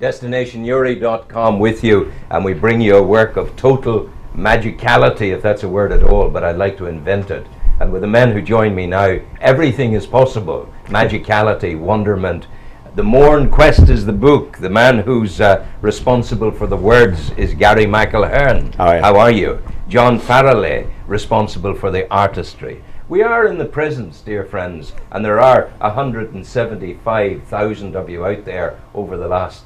DestinationNewry.com with you, and we bring you a work of total magicality, if that's a word at all, but I'd like to invent it. And with the men who join me now, everything is possible. Magicality, wonderment. The Morn Quest is the book. The man who's responsible for the words is Gary McElherron. Oh, yeah. How are you? John Farrelly, responsible for the artistry. We are in the presence, dear friends, and there are 175,000 of you out there over the last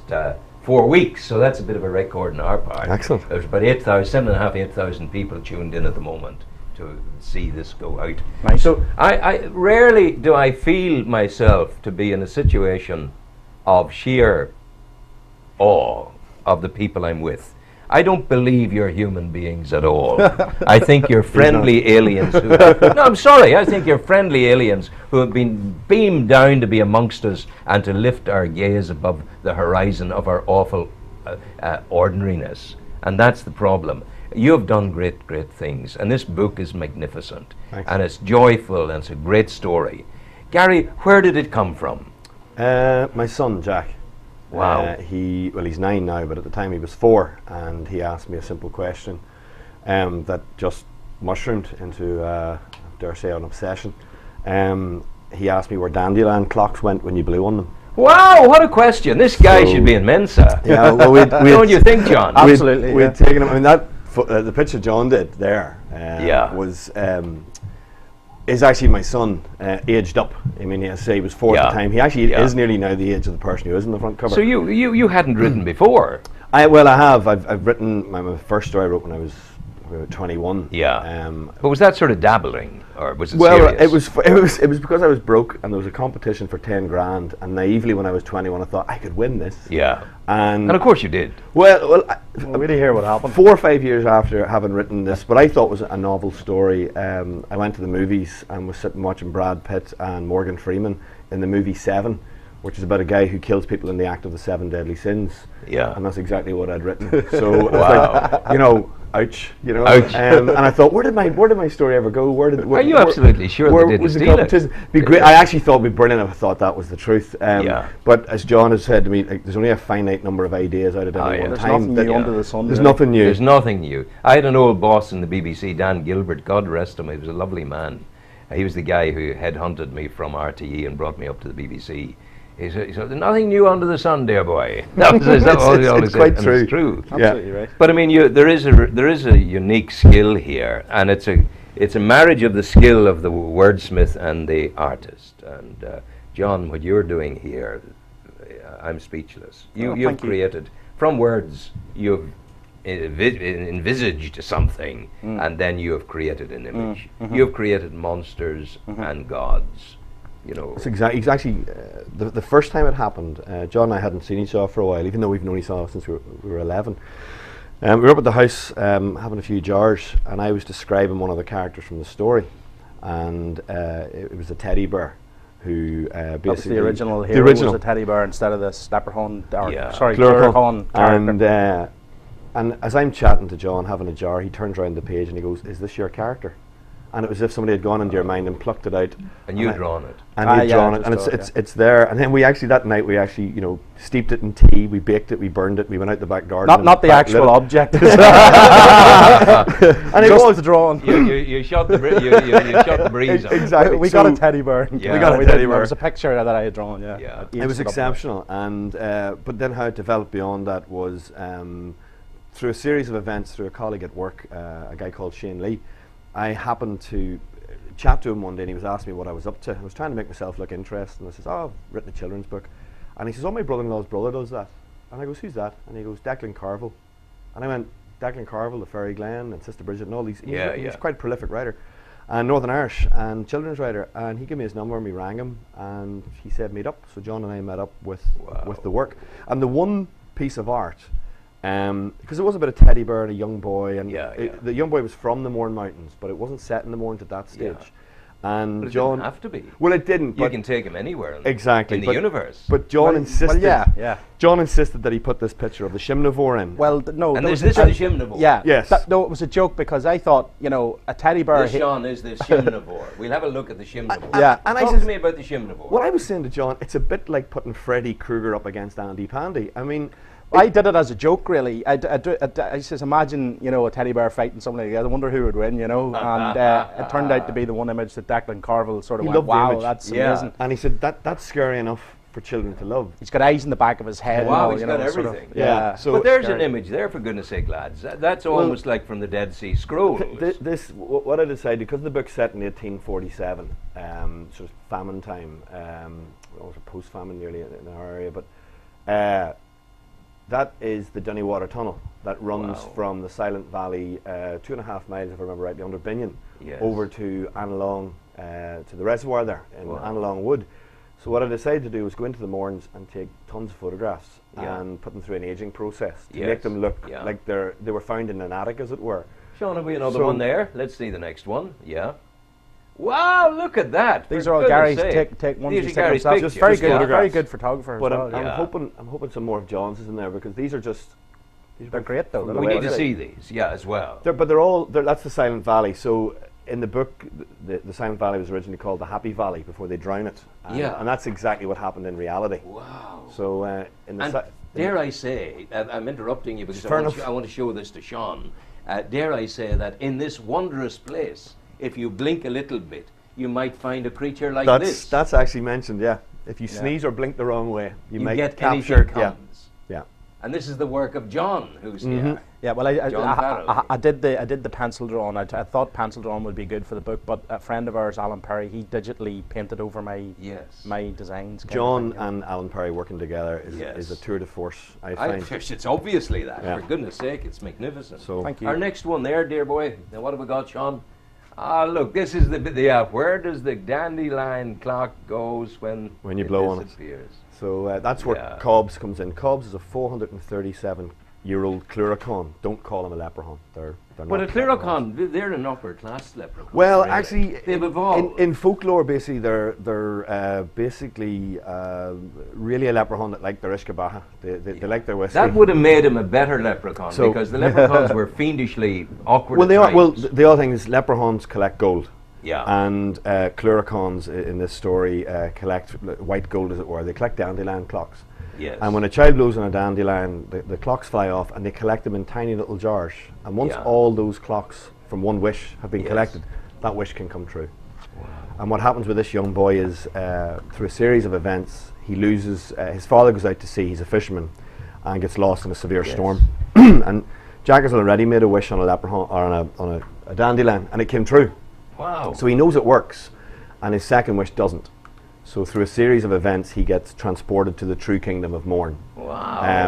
4 weeks, so that's a bit of a record on our part. Excellent. There's about 8,000 people tuned in at the moment to see this go out. Nice. So I rarely do I feel myself to be in a situation of sheer awe of the people I'm with. I don't believe you're human beings at all. I think you're friendly aliens who no, I'm sorry, I think you're friendly aliens who have been beamed down to be amongst us and to lift our gaze above the horizon of our awful ordinariness. And that's the problem. You have done great, great things, and this book is magnificent. Thanks. And it's joyful, and it's a great story. Gary, where did it come from? My son, Jack. Wow. He's 9 now, but at the time he was 4, and he asked me a simple question that just mushroomed into, dare say, an obsession. He asked me where dandelion clocks went when you blew on them. Wow, what a question. This guy should be in Mensa. Yeah, well, don't you think, John? Absolutely. We'd taken him, I mean, the picture John did there was is actually my son, aged up. I mean, as I say, he was 4 at the time. He actually is nearly now the age of the person who is in the front cover. So you hadn't written before? I have. I've written my first story I wrote when I was 21. Yeah. But was that sort of dabbling, or was it serious? It was because I was broke and there was a competition for 10 grand, and naively when I was 21 I thought I could win this. Yeah. And of course you did. Well, we did hear what happened. 4 or 5 years after having written this, what I thought was a novel story, I went to the movies and was sitting watching Brad Pitt and Morgan Freeman in the movie Seven, which is about a guy who kills people in the act of the 7 deadly sins. Yeah. And that's exactly what I'd written. So wow. Like, ouch, ouch. And I thought, where did my story ever go? Are you absolutely sure they didn't steal it? Be great. I actually thought it'd be brilliant if I thought that was the truth. But as John has said to me, there's only a finite number of ideas out at any one time. There's nothing new under the sun. There's nothing new. There's nothing new. I had an old boss in the BBC, Dan Gilbert, God rest him. He was a lovely man. He was the guy who headhunted me from RTE and brought me up to the BBC. He said, "There's nothing new under the sun, dear boy." That was it's quite true. It's true. Absolutely right. But I mean, there is a unique skill here, and it's a marriage of the skill of the wordsmith and the artist. And John, what you're doing here, I'm speechless. You've created from words. You've envisaged something, and then you have created an image. You have created monsters and gods. It's exactly the first time it happened. John and I hadn't seen each other for a while, even though we've known each other since we were 11. We were up at the house having a few jars, and I was describing one of the characters from the story, and it was a teddy bear who basically the original hero was a teddy bear instead of this Leprechaun, Clurachaun character. And as I'm chatting to John, having a jar, he turns around the page and he goes, "Is this your character?" And it was as if somebody had gone into your mind and plucked it out. And you'd drawn it. And you'd drawn it, and it's there. And then that night we actually, steeped it in tea, we baked it, we burned it, we went out the back garden. Not the actual object. And it was drawn. You shot the breeze out. Exactly. We got a teddy bear. Yeah. We got a teddy bear. It was a picture that I had drawn, yeah. It was exceptional. And but then how it developed beyond that was through a series of events, through a colleague at work, a guy called Shane Lee. I happened to chat to him one day, and he was asking me what I was up to. I was trying to make myself look interesting. I says, I've written a children's book. And he says, my brother-in-law's brother does that. And I goes, who's that? And he goes, Declan Carville. And I went, Declan Carville, the Fairy Glen, and Sister Bridget, and all these. He's quite a prolific writer, and Northern Irish, and children's writer. And he gave me his number, and we rang him, and he said meet up. So John and I met up with the work. And the one piece of art, because it was about a teddy bear and a young boy, and the young boy was from the Mourne Mountains, but it wasn't set in the Mournes at that stage. And But it John didn't have to be. Well, it didn't. You But can take him anywhere in, exactly in the universe. But John insisted. yeah. John insisted that he put this picture of the Shimnavore in. Well, no. And there this was is the Shimnavore. Yeah. Yes. No, it was a joke because I thought, you know, a teddy bear. This, Sean, is the Shimnavore. We'll have a look at the Shimnavore. Yeah. And Talk I says, to me about the Shimnavore. well, I was saying to John, it's a bit like putting Freddy Krueger up against Andy Pandy. I mean, I did it as a joke, really. I says, imagine, you know, a teddy bear fighting something like that. I wonder who would win, you know. And it turned out to be the one image that Declan Carville sort of He went, loved the wow, image. that's Yeah. amazing. and he said that's scary enough for children to love. He's got eyes in the back of his head. Wow, and all, he's you got know, sort of- everything. Yeah. So but there's an scary. image there, for goodness sake, lads. That's almost like from the Dead Sea Scrolls. What I decided, because the book's set in 1847, sort of famine time, or post-famine nearly in our area, but that is the Dunnywater Tunnel that runs from the Silent Valley 2.5 miles, if I remember rightly, under Binion, over to Annalong, to the reservoir there in Annalong Wood. So what I decided to do was go into the moorings and take tons of photographs and put them through an aging process to make them look like they were found in an attic, as it were. Sean, have we another one there? Let's see the next one. Yeah. Wow, look at that. These for are all goodness Gary's sake. take ones These he's are taken Gary's himself. pictures. Just very good, photographs. very good photographer. But as well. I'm hoping some more of John's is in there, because these are just. They're great though. We need to see these, as well. That's the Silent Valley. So in the book, the Silent Valley was originally called the Happy Valley before they drown it. And that's exactly what happened in reality. Wow. So dare I say, I'm interrupting you because I want to show this to Sean. Dare I say that in this wondrous place, if you blink a little bit, you might find a creature like this. That's actually mentioned, yeah. If you sneeze or blink the wrong way, you might get capture. comes. Yeah. And this is the work of John, who's here. Yeah, well, I did the pencil drawing. I thought pencil drawing would be good for the book, but a friend of ours, Alan Perry, he digitally painted over my designs. John and Alan Perry working together is a tour de force, I find. It's obviously that. For goodness sake, it's magnificent. So thank you. Our next one there, dear boy. Now, what have we got, Sean? Look, this is where does the dandelion clock goes when you blow on it? Disappears? So that's where Cobbs comes in. Cobbs is a 437-year-old Cluricon. Don't call him a leprechaun. They're But not a Cluricon, they're an upper class leprechaun. Well, really. actually, they've evolved. In folklore, basically, they're basically really a leprechaun that like their ishkabaha. They like their whiskey. That would have made him a better leprechaun, because the leprechauns were fiendishly awkward. Well, they are. Well, the other thing is leprechauns collect gold. Yeah. And Cluricons in this story collect white gold, as it were. They collect dandelion clocks. Yes. And when a child blows on a dandelion, the clocks fly off, and they collect them in tiny little jars. And once all those clocks from one wish have been collected, that wish can come true. Wow. And what happens with this young boy is, through a series of events, he loses. His father goes out to sea. He's a fisherman, and gets lost in a severe storm. And Jack has already made a wish on a leprechaun or on a dandelion, and it came true. Wow. So he knows it works, and his second wish doesn't. So through a series of events, he gets transported to the true kingdom of Mourne,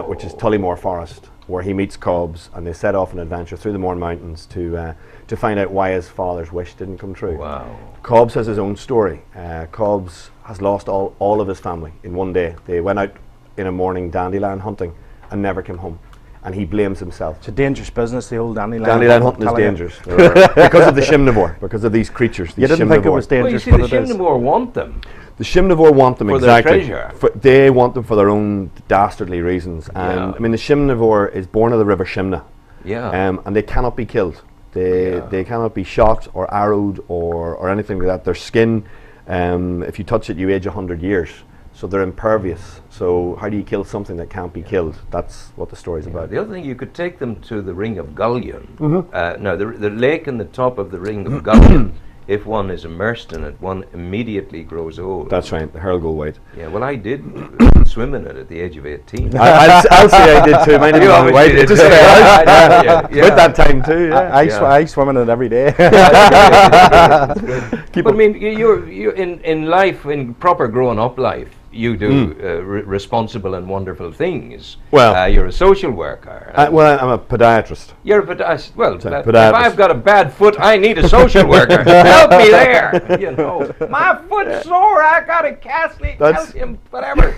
which is Tullymore Forest, where he meets Cobbs, and they set off an adventure through the Mourne Mountains to find out why his father's wish didn't come true. Wow. Cobbs has his own story. Cobbs has lost all of his family in one day. They went out in a morning dandelion hunting and never came home. And he blames himself. It's a dangerous business, the old dandelion. Dandelion hunting is dangerous because of the Shimnavore, because of these creatures. You didn't think it was dangerous, well, you see, the Shimnavore want them. The Shimnavore want them for exactly. Their treasure. They want them for their own dastardly reasons. And I mean, the Shimnavore is born of the River Shimna. Yeah. And they cannot be killed. They cannot be shot or arrowed or anything like that. Their skin, if you touch it, you age 100 years. So they're impervious. So how do you kill something that can't be killed? That's what the story's about. The other thing, you could take them to the Ring of Gullion. Now, the lake in the top of the Ring of Gullion, if one is immersed in it, one immediately grows old. That's right, the hair will go white. Yeah, well, I did swim in it at the age of 18. I'll say I did too. Mine didn't go white. It just about that time too. Yeah. I swim in it every day. But I mean, you're in life, in proper grown-up life, you do responsible and wonderful things. Well, you're a social worker. Well, I'm a podiatrist. You're a podiatrist. Well, Podiatrist. if I've got a bad foot, I need a social worker. Help me there. You know, my foot's sore. I got a calcium, whatever.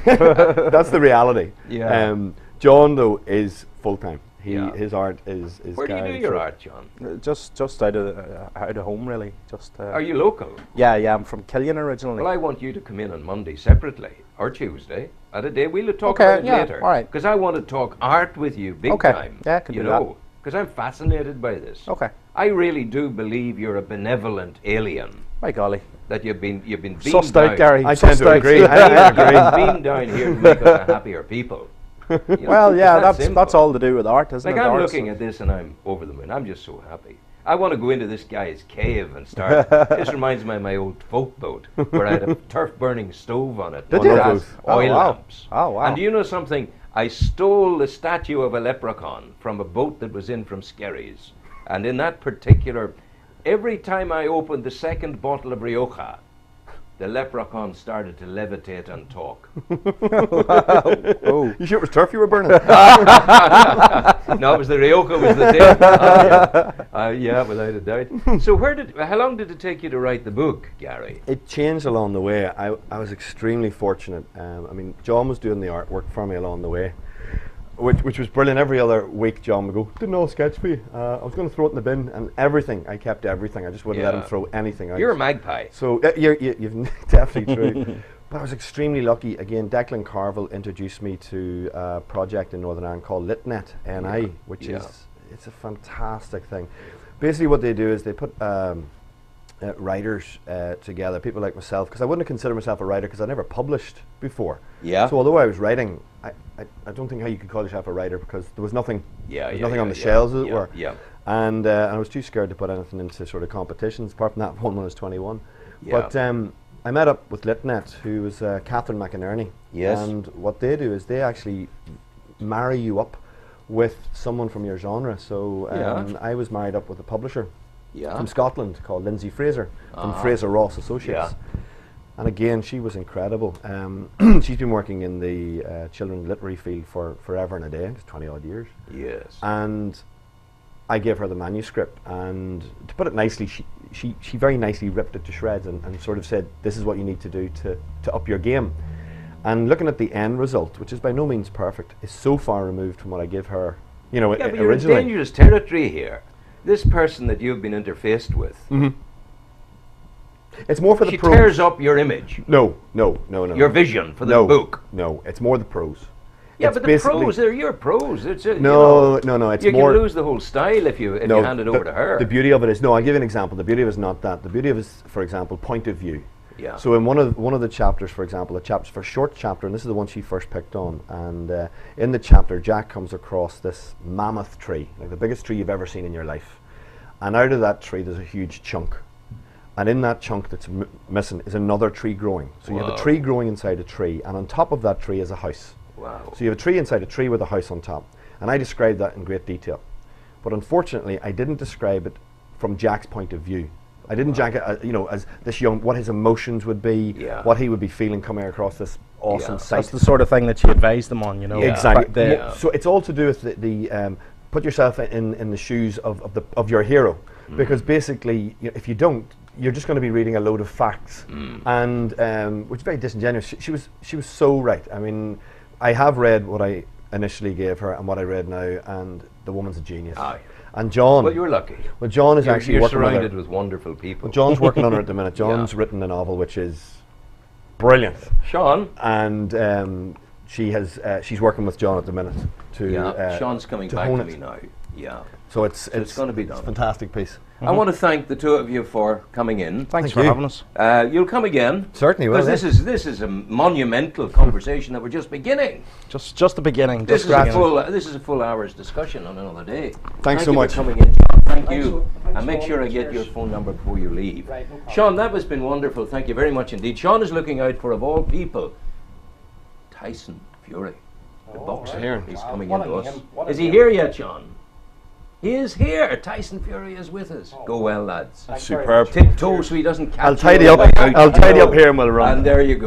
That's the reality. Yeah. John, though, is full-time. His art is. Where do you do your art, John? Just out of home, really. Just. Are you local? Yeah, I'm from Killian originally. Well, I want you to come in on Monday separately, or Tuesday, at a day. We'll talk about it later. All right. Because I want to talk art with you big time. Yeah, I can do that. Because I'm fascinated by this. Okay. I really do believe you're a benevolent alien. My golly. That you've been beamed sussed out, Gary. I tend to agree. I agree. Beamed down here to make us a happier people. Well, yeah, that's all to do with art, isn't it? Like I'm looking at this and I'm over the moon. I'm just so happy. I want to go into this guy's cave and start. This reminds me of my old folk boat where I had a turf burning stove on it. Did you? Oil lamps. Oh, wow. And do you know something? I stole the statue of a leprechaun from a boat that was in from Skerries. And in that particular, every time I opened the second bottle of Rioja, the leprechaun started to levitate and talk. Oh. You sure it was turf you were burning? No, it was the Rioja was the thing. Yeah, without a doubt. So how long did it take you to write the book, Gary? It changed along the way. I was extremely fortunate. John was doing the artwork for me along the way, which was brilliant. Every other week John would go, didn't know a sketch for you. I was going to throw it in the bin, and everything. I kept everything. I just wouldn't let him throw anything out. You're a magpie. So you've definitely true. But I was extremely lucky. Again, Declan Carville introduced me to a project in Northern Ireland called LitNet, NI, which is it's a fantastic thing. Basically what they do is they put writers together, people like myself, because I wouldn't consider myself a writer because I never published before. Yeah. So although I was writing, I don't think how you could call yourself a writer because there was nothing. Nothing on the shelves, as it were. Yeah. And I was too scared to put anything into sort of competitions. Apart from that one when I was 21. Yeah. But I met up with LitNet, who was Catherine McElherron. Yes. And what they do is they actually marry you up with someone from your genre. So I was married up with a publisher from Scotland called Lindsay Fraser from Fraser Ross Associates. Yeah. And again, she was incredible. She's been working in the children's literary field for forever and a day, 20 odd years. Yes. And I gave her the manuscript, and to put it nicely, she very nicely ripped it to shreds and sort of said, this is what you need to do to up your game. And looking at the end result, which is by no means perfect, is so far removed from what I gave her, but originally. You're in dangerous territory here. This person that you've been interfaced with, it's more for the prose. She tears up your image. No. Your vision for the book. No, it's more the prose. Yeah, but the prose, they're your prose. It's no, it's you more. You can lose the whole style if you hand it over to her. The beauty of it is, I'll give you an example. The beauty of it is not that. The beauty of it is, for example, point of view. Yeah. So in one of the chapters, for example, for a short chapter, and this is the one she first picked on, and in the chapter, Jack comes across this mammoth tree, like the biggest tree you've ever seen in your life. And out of that tree, there's a huge chunk. And in that chunk that's missing is another tree growing. So you have a tree growing inside a tree, and on top of that tree is a house. Wow. So you have a tree inside a tree with a house on top. And I described that in great detail. But unfortunately, I didn't describe it from Jack's point of view. I didn't Jack, as this young, what his emotions would be, what he would be feeling coming across this awesome sight. That's the sort of thing that she advised them on, Exactly. So it's all to do with the put yourself in the shoes of your hero, because basically, if you don't, you're just going to be reading a load of facts, and which is very disingenuous. She was so right. I mean, I have read what I initially gave her and what I read now, and the woman's a genius. And John. Well, you're lucky. Well, John is actually working on it. You're surrounded with wonderful people. Well, John's working on it at the minute. John's written a novel which is brilliant. Sean. And she's working with John at the minute to. Sean's coming back to me now. Yeah. So it's going to be done. It's a fantastic piece. I want to thank the two of you for coming in. Thanks for having us. You'll come again. Certainly will. Because this is a monumental conversation that we're just beginning. Just the beginning. This is a full hour's discussion on another day. Thanks so much for coming in, John. Thank you. And make sure I get your phone number before you leave. Right, no problem. Sean, that has been wonderful. Thank you very much indeed. Sean is looking out for, of all people, Tyson Fury. The boxer. Right. He's coming in to us. Is he here yet, Sean? He is here. Tyson Fury is with us. Go well, lads. Superb. Tiptoe so he doesn't catch I'll tidy up. I'll tidy up here and we'll run. And there you go.